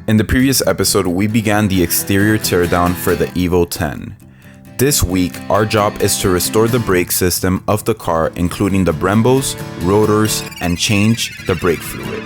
In the previous episode, we began the exterior teardown for the Evo X. This week, our job is to restore the brake system of the car, including the brembos, rotors, and change the brake fluid.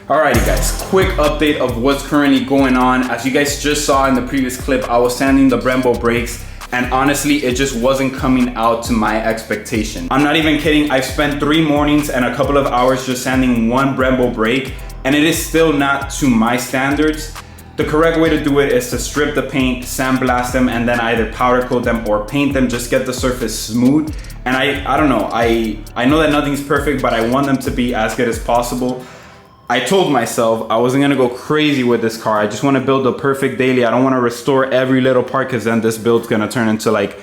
Alrighty guys, quick update of what's currently going on. As you guys just saw in the previous clip, I was sanding the Brembo brakes and honestly, it just wasn't coming out to my expectation. I'm not even kidding, I've spent 3 mornings and a couple of hours just sanding one Brembo brake and it is still not to my standards. The correct way to do it is to strip the paint, sandblast them, and then either powder coat them or paint them, just get the surface smooth. And I don't know, I know that nothing's perfect, but I want them to be as good as possible. I told myself I wasn't gonna go crazy with this car. I just wanna build a perfect daily. I don't wanna restore every little part because then this build's gonna turn into like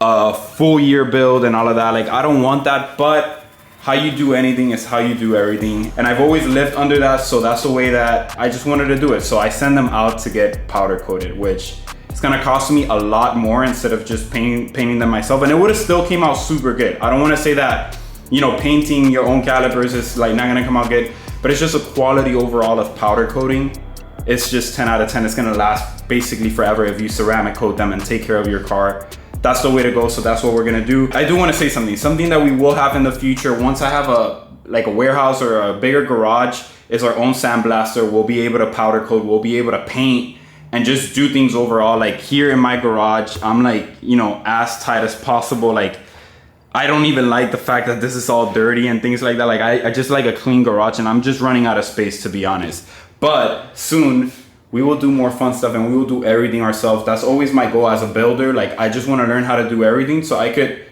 a full year build and all of that. Like, I don't want that, but how you do anything is how you do everything. And I've always lived under that, so that's the way that I just wanted to do it. So I send them out to get powder coated, which it's gonna cost me a lot more instead of just painting them myself. And it would've still came out super good. I don't wanna say that, you know, painting your own calipers is like not gonna come out good, but it's just a quality overall of powder coating. It's just 10 out of 10. It's gonna last basically forever if you ceramic coat them and take care of your car. That's the way to go, so that's what we're gonna do. I do wanna say something that we will have in the future. Once I have a warehouse or a bigger garage, is our own sandblaster. We'll be able to powder coat, we'll be able to paint and just do things overall. Like here in my garage, I'm like, you know, as tight as possible. Like, I don't even like the fact that this is all dirty and things like that. Like I just like a clean garage and I'm just running out of space, to be honest. But soon we will do more fun stuff and we will do everything ourselves. That's always my goal as a builder. Like I just want to learn how to do everything so I could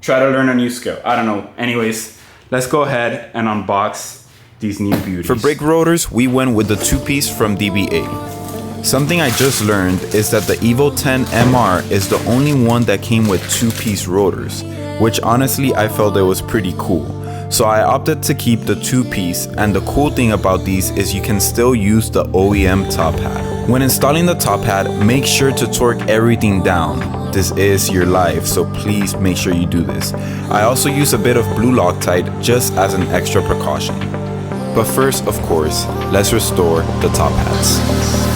try to learn a new skill. I don't know. Anyways, let's go ahead and unbox these new beauties. For brake rotors, we went with the 2-piece from DBA. Something I just learned is that the Evo X MR is the only one that came with 2-piece rotors, which honestly I felt it was pretty cool. So I opted to keep the 2-piece, and the cool thing about these is you can still use the OEM top hat. When installing the top hat, make sure to torque everything down. This is your life, so please make sure you do this. I also use a bit of blue Loctite just as an extra precaution. But first, of course, let's restore the top hats.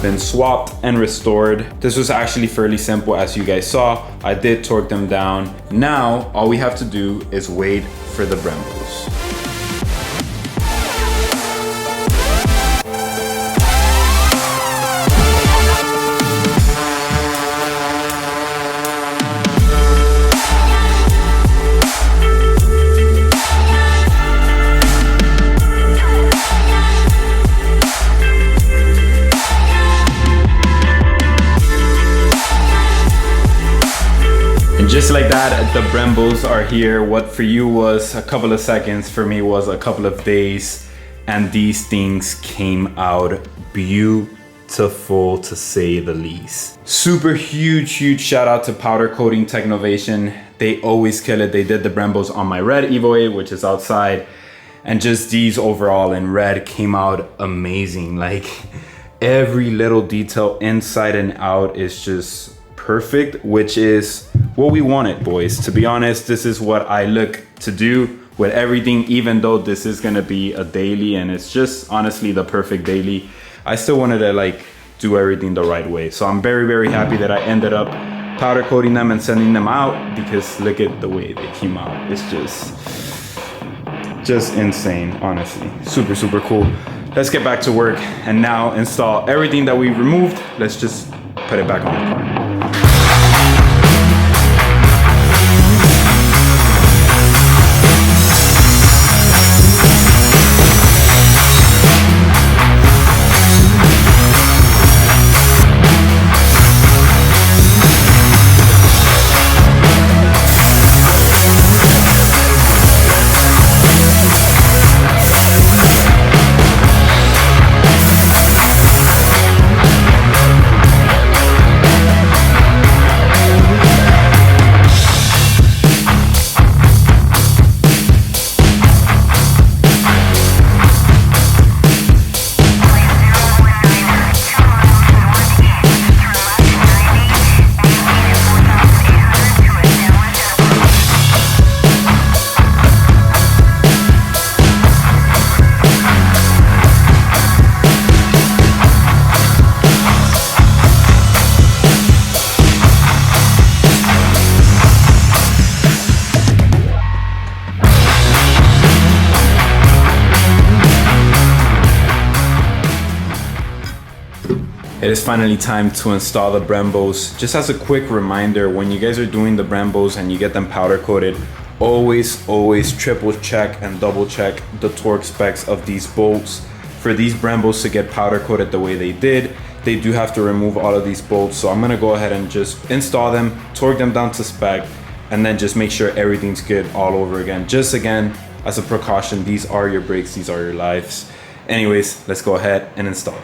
been swapped and restored. This was actually fairly simple, as you guys saw. I did torque them down. Now, all we have to do is wait for the brembos. Just like that, the brembos are here. What for you was a couple of seconds, for me was a couple of days, and these things came out beautiful, to say the least. Super huge shout out to Powder Coating Technovation. They always kill it. They did the brembos on my red Evo 8, which is outside, and just these overall in red came out amazing. Like every little detail inside and out is just perfect, which is what we wanted, boys. To be honest, this is what I look to do with everything, even though this is gonna be a daily and it's just honestly the perfect daily. I still wanted to like do everything the right way. So I'm very happy that I ended up powder coating them and sending them out, because look at the way they came out. It's just insane, honestly. Super cool. Let's get back to work and now install everything that we removed. Let's just put it back on the car. It is finally time to install the brembos. Just as a quick reminder, when you guys are doing the brembos and you get them powder coated, always triple check and double check the torque specs of these bolts. For these brembos to get powder coated the way they did, they do have to remove all of these bolts. So I'm gonna go ahead and just install them, torque them down to spec, and then just make sure everything's good all over again. Just again, as a precaution, these are your brakes, these are your lives. Anyways, let's go ahead and install.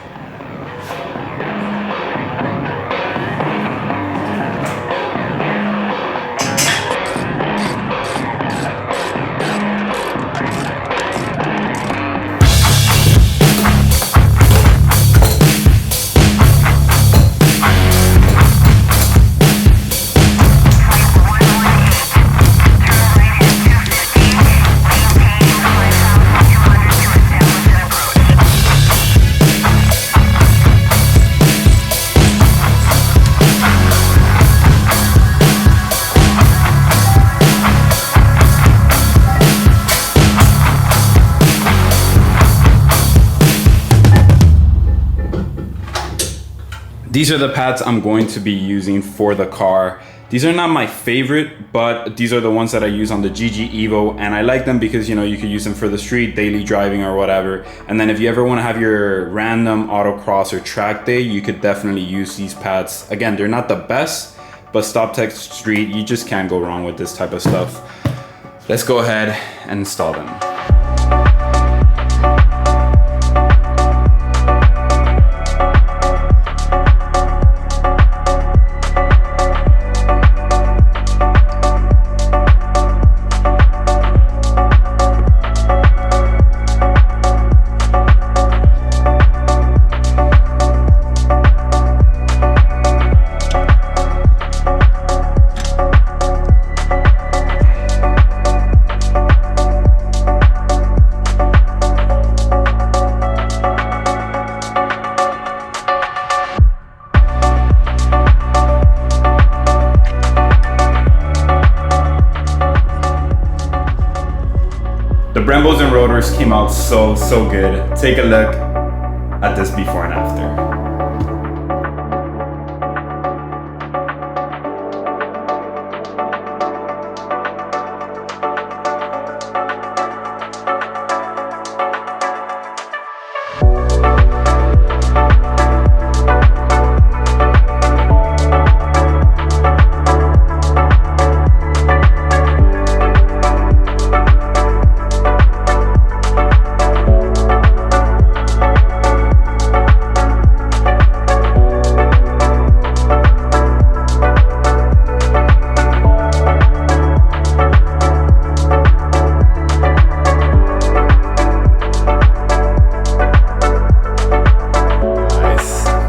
These are the pads I'm going to be using for the car. These are not my favorite, but these are the ones that I use on the GG Evo, and I like them because, you know, you could use them for the street, daily driving or whatever. And then if you ever want to have your random autocross or track day, you could definitely use these pads. Again, they're not the best, but stop tech street, you just can't go wrong with this type of stuff. Let's go ahead and install them. brembos and rotors came out so good. Take a look at this before and after.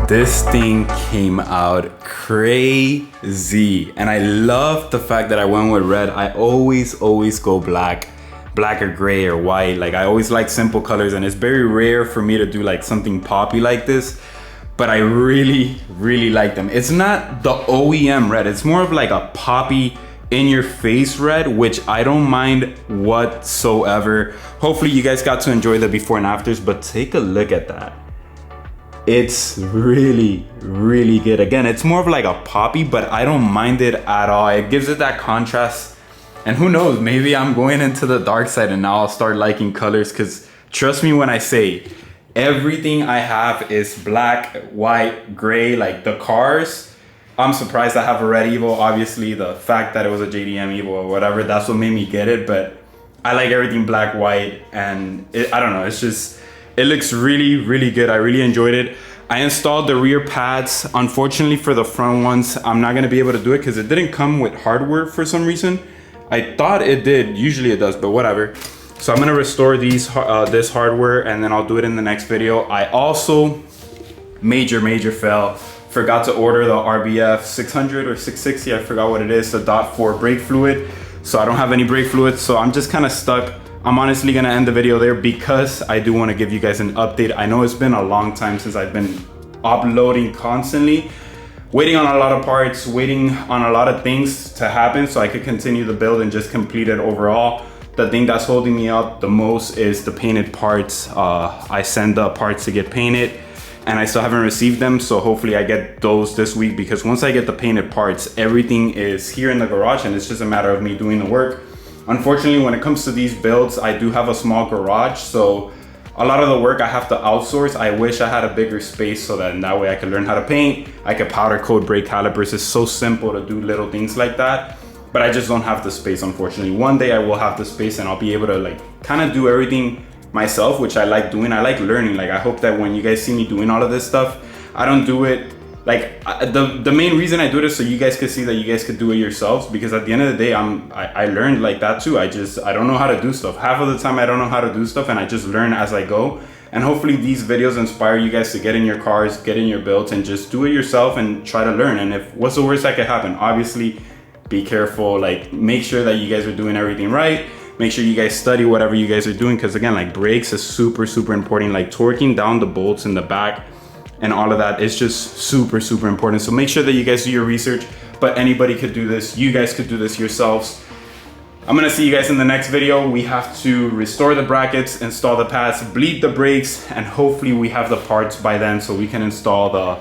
This thing came out crazy, and I love the fact that I went with red. I always go black or gray or white. Like, I always like simple colors, and it's very rare for me to do like something poppy like this, but I really like them. It's not the OEM red, it's more of like a poppy in your face red, which I don't mind whatsoever. Hopefully you guys got to enjoy the before and afters, but take a look at that. It's really good. Again, it's more of like a poppy, but I don't mind it at all. It gives it that contrast, and who knows, maybe I'm going into the dark side and now I'll start liking colors, because trust me when I say everything I have is black, white, gray. Like the cars, I'm surprised I have a red Evo. Obviously the fact that it was a JDM Evo or whatever, that's what made me get it, but I like everything black, white, and I don't know, it's just, it looks really good. I really enjoyed it. I installed the rear pads. Unfortunately for the front ones, I'm not gonna be able to do it because it didn't come with hardware for some reason. I thought it did, usually it does, but whatever. So I'm gonna restore these this hardware, and then I'll do it in the next video. I also, major fail, forgot to order the RBF 600 or 660, I forgot what it is, the .4 brake fluid. So I don't have any brake fluid, so I'm just kind of stuck. I'm honestly gonna end the video there because I do wanna give you guys an update. I know it's been a long time since I've been uploading constantly, waiting on a lot of parts, waiting on a lot of things to happen so I could continue the build and just complete it overall. The thing that's holding me up the most is the painted parts. I send the parts to get painted and I still haven't received them, so hopefully I get those this week, because once I get the painted parts, everything is here in the garage and it's just a matter of me doing the work. Unfortunately, when it comes to these builds, I do have a small garage, so a lot of the work I have to outsource. I wish I had a bigger space so that in that way I could learn how to paint, I could powder coat brake calipers. It's so simple to do little things like that, but I just don't have the space, unfortunately. One day I will have the space and I'll be able to like kind of do everything myself, which I like doing. I like learning. Like, I hope that when you guys see me doing all of this stuff, I don't do it like, the main reason I do this so you guys could see that you guys could do it yourselves, because at the end of the day, I learned like that too. I don't know how to do stuff. Half of the time I don't know how to do stuff, and I just learn as I go. And hopefully these videos inspire you guys to get in your cars, get in your builds, and just do it yourself and try to learn. And if what's the worst that could happen? Obviously, be careful. Like, make sure that you guys are doing everything right. Make sure you guys study whatever you guys are doing, because again, like, brakes is super important. Like, torquing down the bolts in the back and all of that is just super important. So make sure that you guys do your research, but anybody could do this. You guys could do this yourselves. I'm gonna see you guys in the next video. We have to restore the brackets, install the pads, bleed the brakes, and hopefully we have the parts by then so we can install the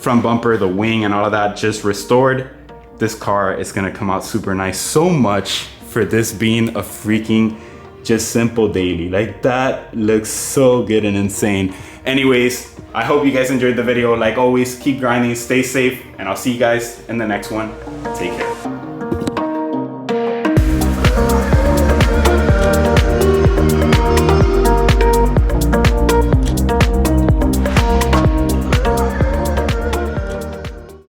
front bumper, the wing, and all of that just restored. This car is gonna come out super nice. So much for this being a freaking just simple daily. Like, that looks so good and insane. Anyways, I hope you guys enjoyed the video. Like always, keep grinding, stay safe, and I'll see you guys in the next one. Take care.